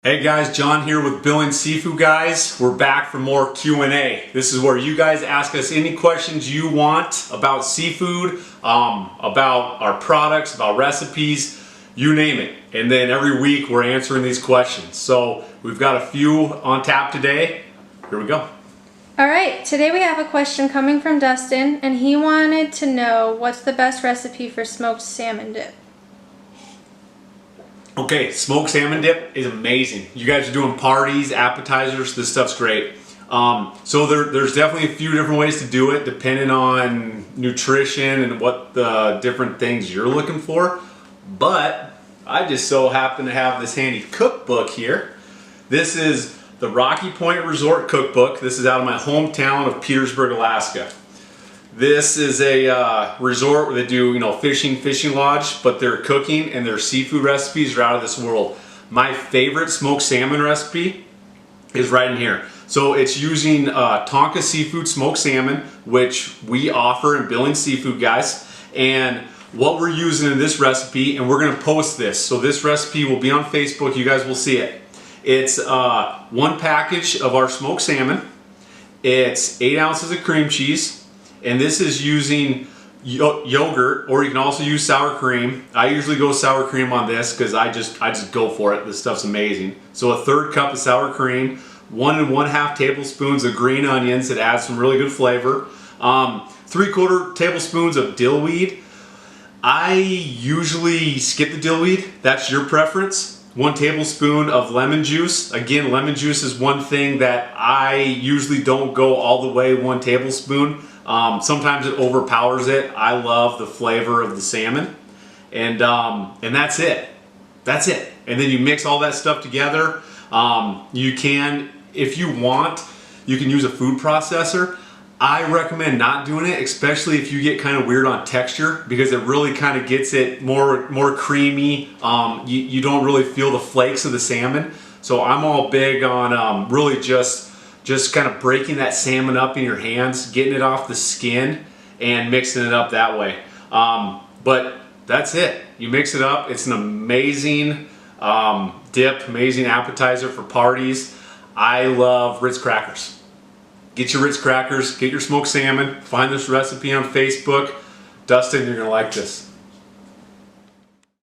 Hey guys, John here with Billings Seafood Guys. We're back for more Q&A. This is where you guys ask us any questions you want about seafood, about our products, about recipes, you name it. And then every week we're answering these questions. So we've got a few on tap today. Here we go. All right, today we have a question coming from Dustin, and he wanted to know what's the best recipe for smoked salmon dip. Okay, smoked salmon dip is amazing. You guys are doing parties, appetizers, this stuff's great. So there's definitely a few different ways to do it depending on nutrition and what the different things you're looking for. But I just so happen to have this handy cookbook here. This is the Rocky Point Resort Cookbook. This is out of my hometown of Petersburg, Alaska. This is a resort where they do, fishing lodge, but their cooking and their seafood recipes are out of this world. My favorite smoked salmon recipe is right in here. So it's using Tonka seafood smoked salmon, which we offer in Billings Seafood Guys. And what we're using in this recipe, and we're gonna post this. So this recipe will be on Facebook, you guys will see it. It's one package of our smoked salmon. It's 8 ounces of cream cheese. And this is using yogurt, or you can also use sour cream. I usually go sour cream on this because I just go for it. This stuff's amazing. So a 1/3 cup of sour cream, 1 1/2 tablespoons of green onions that add some really good flavor, 3/4 tablespoons of dill weed. I usually skip the dill weed. That's your preference. 1 tablespoon of lemon juice. Again, lemon juice is one thing that I usually don't go all the way 1 tablespoon. Sometimes it overpowers it. I love the flavor of the salmon, and that's it. That's it. And then you mix all that stuff together. You can, if you want, you can use a food processor. I recommend not doing it, especially if you get kind of weird on texture, because it really kind of gets it more creamy. You don't really feel the flakes of the salmon. So I'm all big on really just kind of breaking that salmon up in your hands, getting it off the skin, and mixing it up that way. But that's it. You mix it up. It's an amazing dip, amazing appetizer for parties. I love Ritz crackers. Get your Ritz crackers, get your smoked salmon, find this recipe on Facebook. Dustin, you're gonna like this.